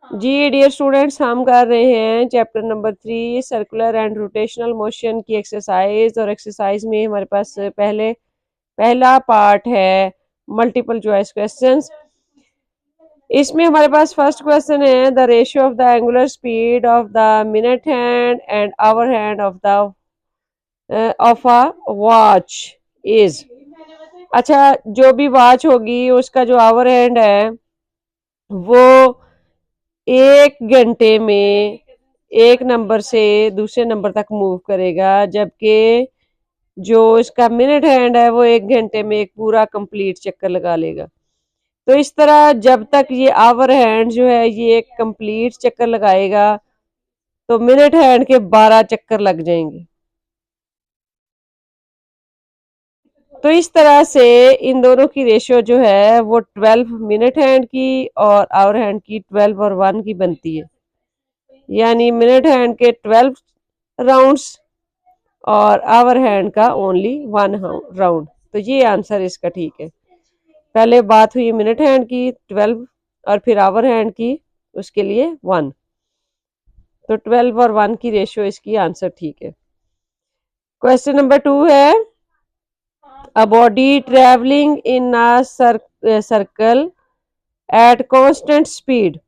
जी dear students, हम कर रहे हैं chapter number 3 circular and rotational motion की एक्सरसाइज। और एक्सरसाइज में हमारे पास पहला पार्ट है मल्टीपल चॉइस क्वेश्चंस। इसमें हमारे पास फर्स्ट क्वेश्चन है the ratio of the angular speed of the minute hand and hour hand of a watch is. अच्छा, जो भी वॉच होगी उसका जो आवर हैंड है वो 1 घंटे में एक नंबर से दूसरे नंबर तक मूव करेगा, जबकि जो इसका मिनट हैंड है वो 1 घंटे में एक पूरा कंप्लीट चक्कर लगा लेगा। तो इस तरह जब तक ये आवर हैंड जो है ये एक कंप्लीट चक्कर लगाएगा तो मिनट हैंड के 12 चक्कर लग जाएंगे। तो इस तरह से इन दोनों की रेशियो जो है वो 12 मिनट हैंड की और आवर हैंड की 12 और 1 की बनती है। यानी मिनट हैंड के 12 राउंड्स और आवर हैंड का ओनली 1 राउंड। तो ये आंसर इसका ठीक है। पहले बात हुई मिनट हैंड की 12 और फिर आवर हैंड की, उसके लिए 1। तो 12 और 1 की रेशियो इसकी आंसर ठीक है। क्वेश्चन नंबर 2 है a body travelling in a circle at constant speed.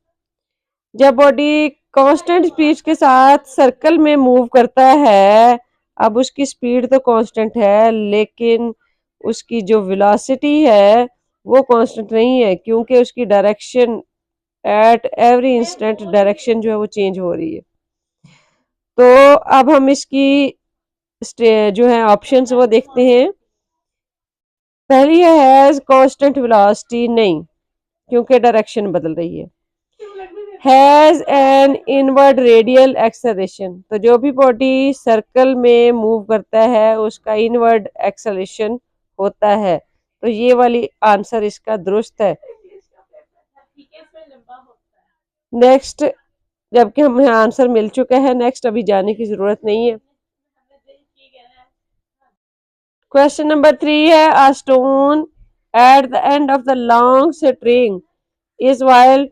जब बॉडी कांस्टेंट स्पीड के साथ सर्कल में मूव करता है, अब उसकी स्पीड तो कांस्टेंट है लेकिन उसकी जो वेलोसिटी है वो कांस्टेंट नहीं है, क्योंकि उसकी direction at every instant direction जो है वो चेंज हो रही है। तो अब हम इसकी जो है ऑप्शंस वो देखते हैं। पहली है हैज कांस्टेंट वेलोसिटी, नहीं, क्योंकि डायरेक्शन बदल रही है। Has an inward radial acceleration, तो जो भी बॉडी सर्कल में मूव करता है उसका इनवर्ड एक्सेलरेशन होता है। तो ये वाली आंसर इसका दुरुस्त है। नेक्स्ट, जबकि हमें आंसर मिल चुका है, नेक्स्ट अभी जाने की जरूरत नहीं है। क्वेश्चन नंबर 3 है a stone at the end of the long string is while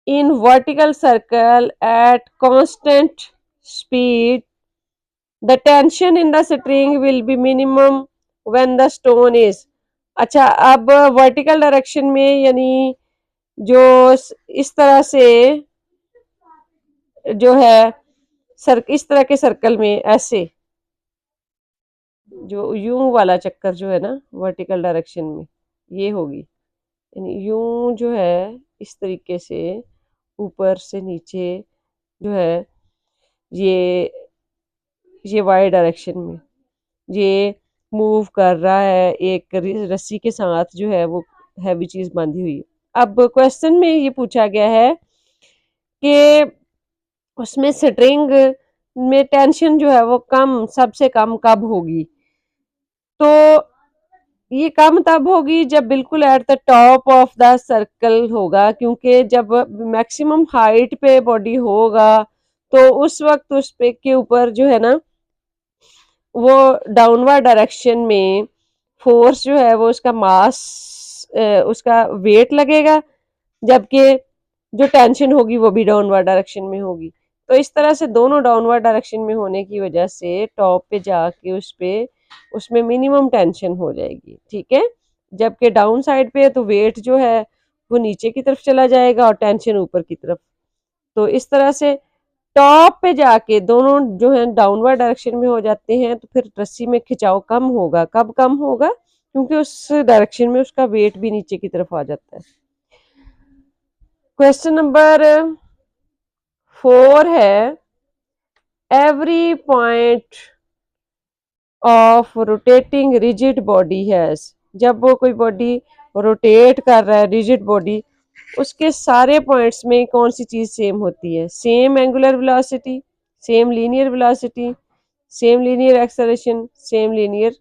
in vertical circle at constant speed, the tension in the string will be minimum when the stone is। अच्छा, अब vertical direction में यानी जो इस तरह से जो है इस तरह के सर्कल में ऐसे जो यूं वाला चक्कर जो है ना वर्टिकल डायरेक्शन में ये होगी, यानी यूं जो है इस तरीके से ऊपर से नीचे जो है ये वाई डायरेक्शन में ये मूव कर रहा है एक रस्सी के साथ जो है वो हैवी चीज बांधी हुई है। अब क्वेश्चन में ये पूछा गया है कि उसमें स्ट्रिंग में टेंशन जो है वो कम सबसे कम कब होगी। तो ये कम तब होगी जब बिल्कुल at the top of the circle होगा, क्योंकि जब मैक्सिमम हाइट पे बॉडी होगा तो उस वक्त उस पे के ऊपर जो है ना वो डाउनवर्ड डायरेक्शन में फोर्स जो है वो उसका मास उसका वेट लगेगा, जबकि जो टेंशन होगी वो भी डाउनवर्ड डायरेक्शन में होगी। तो इस तरह से दोनों डाउनवर्ड डायरेक्शन में होने की वजह से टॉप पे जाके उसमें मिनिमम टेंशन हो जाएगी, ठीक है। जबकि डाउन साइड पे तो वेट जो है वो नीचे की तरफ चला जाएगा और टेंशन ऊपर की तरफ। तो इस तरह से टॉप पे जाके दोनों जो है डाउनवर्ड डायरेक्शन में हो जाते हैं, तो फिर रस्सी में खिंचाव कम होगा। कब कम होगा? क्योंकि उस डायरेक्शन में उसका वेट भी नीचे की तरफ आ जाता है। क्वेश्चन नंबर 4 है every point of rotating rigid body has. जब वो कोई बॉडी रोटेट कर रहा है रिजिड बॉडी, उसके सारे पॉइंट्स में कौन सी चीज सेम होती है? Same angular velocity, same linear velocity, same linear acceleration, same linear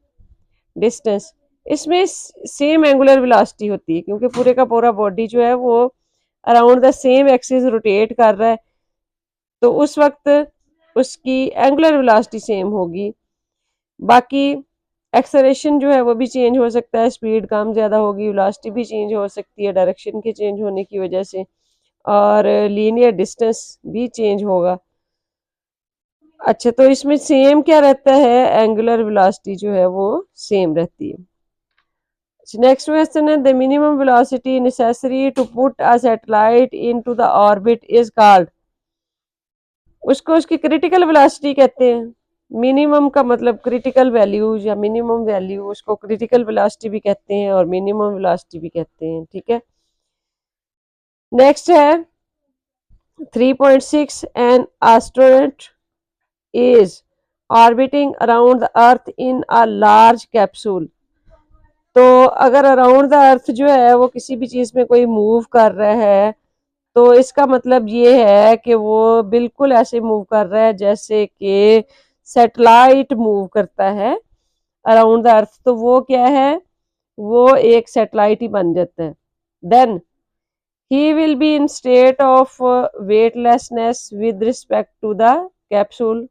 distance. इसमें सेम एंगुलर वेलोसिटी होती है, क्योंकि पूरे का पूरा बॉडी जो है वो around the same axis rotate कर रहा है, तो उस वक्त उसकी एंगुलर वेलोसिटी सेम होगी। बाकी एक्सेलरेशन जो है वो भी चेंज हो सकता है, स्पीड कम ज्यादा होगी, वेलोसिटी भी चेंज हो सकती है डायरेक्शन के चेंज होने की वजह से। और लीनियर डिस्टेंस भी चेंज होगा। अच्छा, तो इसमें सेम क्या रहता है, एंगुलर वेलोसिटी जो है वो सेम रहती है। नेक्स्ट क्वेश्चन है, the minimum velocity necessary to put a satellite into the orbit is called. उसको उसकी क्रिटिकल वेलोसिटी कहते हैं। मिनिमम का मतलब क्रिटिकल वैल्यू या मिनिमम वैल्यू, उसको क्रिटिकल वेलोसिटी भी कहते हैं और मिनिमम वेलोसिटी भी कहते हैं। ठीक है, नेक्स्ट है 3.6 an astronaut is orbiting around the earth in a large capsule। तो अगर अराउंड द अर्थ जो है वो किसी भी चीज में कोई मूव कर रहा है, तो इसका मतलब ये है कि वो बिल्कुल ऐसे मूव कर रहा है जैसे कि सैटेलाइट मूव करता है अराउंड द अर्थ। तो वो क्या है, वो एक सैटेलाइट ही बन जाता है। Then he will be in state of weightlessness with respect to the capsule.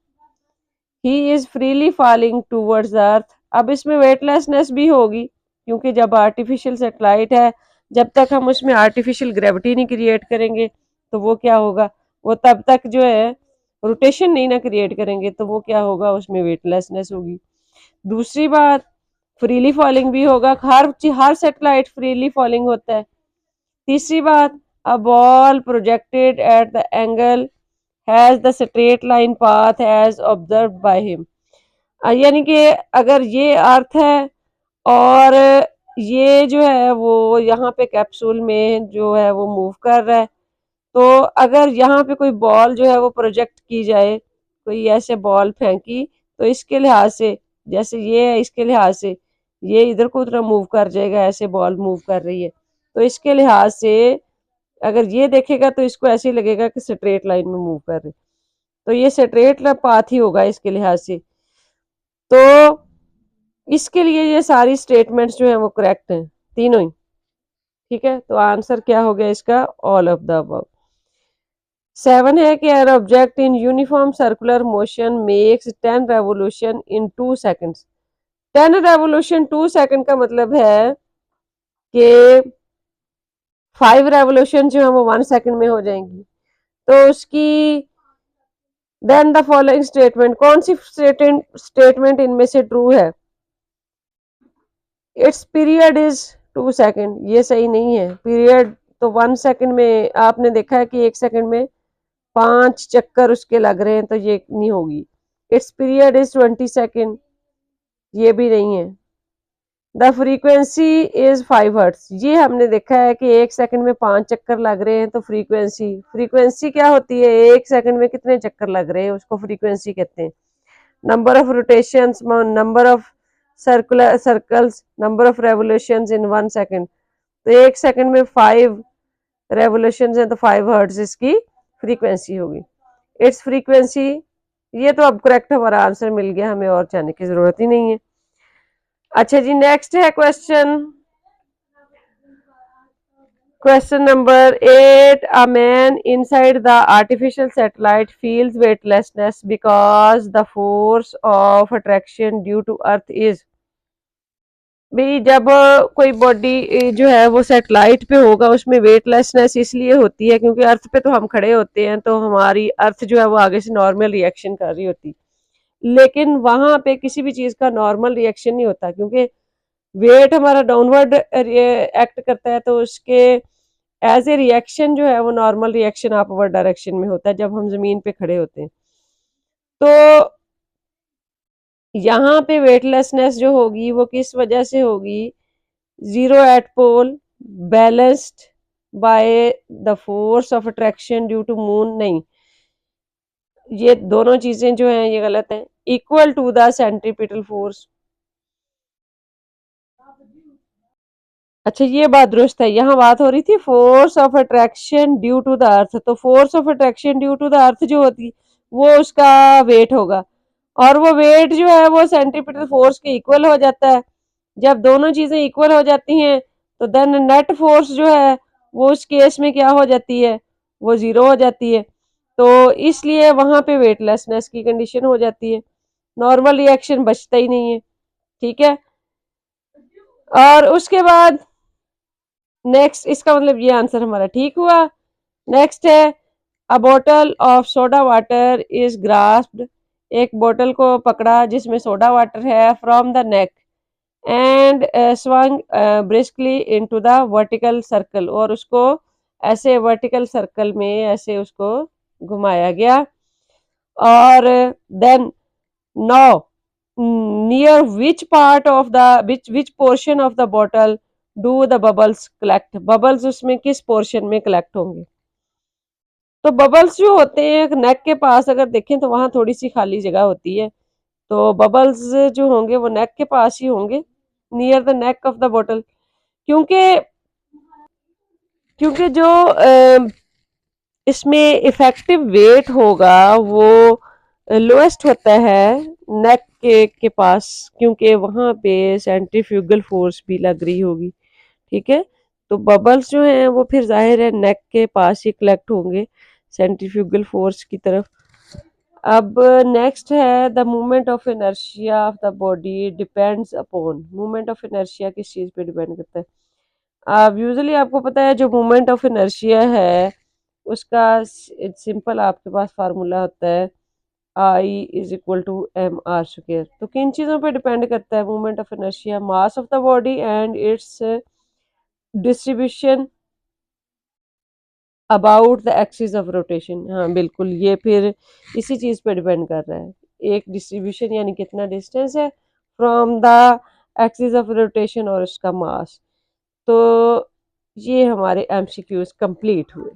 He is freely falling towards the earth. अब इसमें वेटलेसनेस भी होगी, क्योंकि जब आर्टिफिशियल सैटेलाइट है, जब तक हम उसमें आर्टिफिशियल ग्रेविटी नहीं क्रिएट करेंगे तो वो क्या होगा, वो तब तक जो है रोटेशन नहीं ना क्रिएट करेंगे, तो वो क्या होगा, उसमें वेटलेसनेस होगी। दूसरी बात, फ्रीली फॉलिंग भी होगा, हर सैटेलाइट फ्रीली फॉलिंग होता है। तीसरी बात, a ball projected at the angle has the straight line path as observe by him. यानी कि अगर ये अर्थ है और ये जो है वो यहाँ पे कैप्सूल में जो है वो मूव कर रहा है, तो अगर यहाँ पे कोई बॉल जो है वो प्रोजेक्ट की जाए, कोई ऐसे बॉल फेंकी, तो इसके लिहाज से, जैसे ये है इसके लिहाज से ये इधर को उधर मूव कर जाएगा, ऐसे बॉल मूव कर रही है, तो इसके लिहाज से अगर ये देखेगा तो इसको ऐसे ही लगेगा कि स्ट्रेट लाइन में मूव कर रही, तो ये स्ट्रेट पाथ ही होगा इसके लिहाज से। तो इसके लिए ये सारी स्टेटमेंट्स जो है वो करेक्ट हैं, तीनों ही। ठीक है, तो आंसर क्या हो गया इसका, ऑल ऑफ द अबव। 7 है कि an object in uniform circular motion makes 10 revolution in 2 seconds. 10 revolution 2 second का मतलब है कि 5 रेवोल्यूशन जो है वो 1 सेकंड में हो जाएंगी। तो उसकी देन द फॉलोइंग स्टेटमेंट, कौन सी स्टेटमेंट इनमें से ट्रू है, इट्स पीरियड इज 2 सेकंड, ये सही नहीं है। पीरियड तो 1 सेकंड में, आपने देखा है कि 1 सेकंड में 5 चक्कर उसके लग रहे हैं, तो ये नहीं होगी। इट्स पीरियड इज 20 सेकंड, ये भी नहीं है। द फ्रीक्वेंसी इज 5 हर्ट्स, ये हमने देखा है कि 1 सेकंड में 5 चक्कर लग रहे हैं, तो फ्रीक्वेंसी क्या होती है, 1 सेकंड में कितने चक्कर लग रहे हैं उसको फ्रीक्वेंसी कहते हैं। Number of rotations, number of circles, number of revolutions in 1 second. तो 1 सेकंड में 5 रेवोल्यूशंस हैं, तो 5 हर्ट्ज इसकी फ्रीक्वेंसी होगी। इट्स फ्रीक्वेंसी, ये तो अब करेक्ट हमारा आंसर मिल गया, हमें और जाने की जरूरत ही नहीं है। अच्छा जी, नेक्स्ट है question number 8। A man inside the artificial satellite feels weightlessness because the force of attraction due to earth is। भाई जब कोई बॉडी जो है वो सैटेलाइट पे होगा, उसमें वेटलेसनेस इसलिए होती है क्योंकि अर्थ पे तो हम खड़े होते हैं, तो हमारी अर्थ जो है वो आगे से नॉर्मल रिएक्शन कर रही होती, लेकिन वहां पे किसी भी चीज का नॉर्मल रिएक्शन नहीं होता, क्योंकि वेट हमारा डाउनवर्ड एक्ट करता है, तो उसके एज ए रिएक्शन जो है वो नॉर्मल रिएक्शन अपवर्ड डायरेक्शन में होता है जब हम जमीन पे खड़े होते हैं। तो यहाँ पे वेटलेसनेस जो होगी वो किस वजह से होगी, zero at pole, balanced by the force of attraction due to moon, नहीं, ये दोनों चीजें जो हैं ये गलत हैं। Equal to the centripetal force, अच्छा ये बात दुरुस्त है, यहाँ बात हो रही थी force of attraction due to the earth, तो force of attraction due to the earth जो होती वो उसका वेट होगा, और वो वेट जो है वो सेंट्रीपिटल फोर्स के इक्वल हो जाता है। जब दोनों चीजें इक्वल हो जाती हैं तो देन नेट फोर्स जो है वो उस केस में क्या हो जाती है, वो जीरो हो जाती है, तो इसलिए वहां पे वेटलेसनेस की कंडीशन हो जाती है, नॉर्मल रिएक्शन बचता ही नहीं है। ठीक है, और उसके बाद नेक्स्ट, इसका मतलब ये आंसर हमारा ठीक हुआ। नेक्स्ट है a bottle of soda water is grasped, एक बोतल को पकड़ा जिसमें सोडा वाटर है, from the neck end swung briskly into the vertical circle, और उसको ऐसे वर्टिकल सर्कल में ऐसे उसको घुमाया गया। और then now near which part of the which portion of the bottle do the bubbles collect, bubbles उसमें किस पोर्शन में कलेक्ट होंगे। तो बबल्स जो होते हैं नेक के पास अगर देखें तो वहां थोड़ी सी खाली जगह होती है, तो बबल्स जो होंगे वो नेक के पास ही होंगे, near the neck of the bottle. क्योंकि क्योंकि जो इसमें इफेक्टिव वेट होगा वो लोएस्ट होता है नेक के पास, क्योंकि वहां पे सेंट्रीफ्यूगल फोर्स भी लग रही होगी। ठीक है, तो बबल्स जो हैं वो फिर जाहिर है नेक के पास ही कलेक्ट होंगे सेंट्रीफ्यूगल फोर्स की तरफ। अब नेक्स्ट है the movement of inertia of the body depends upon, movement of inertia किस चीज पे डिपेंड करता है। अब यूजुअली आपको पता है जो मूवमेंट ऑफ इनर्शिया है उसका सिंपल आपके पास फार्मूला होता है I is equal to M R square. तो किन चीज़ों पे डिपेंड करता है movement of inertia, mass of the body and its distribution about the axis of rotation. हाँ बिल्कुल, ये फिर इसी चीज़ पे डिपेंड कर रहा है, एक डिस्ट्रीब्यूशन यानी कितना डिस्टेंस है from the axis of rotation और उसका मास। तो ये हमारे एमसीक्यूज कंप्लीट हुए।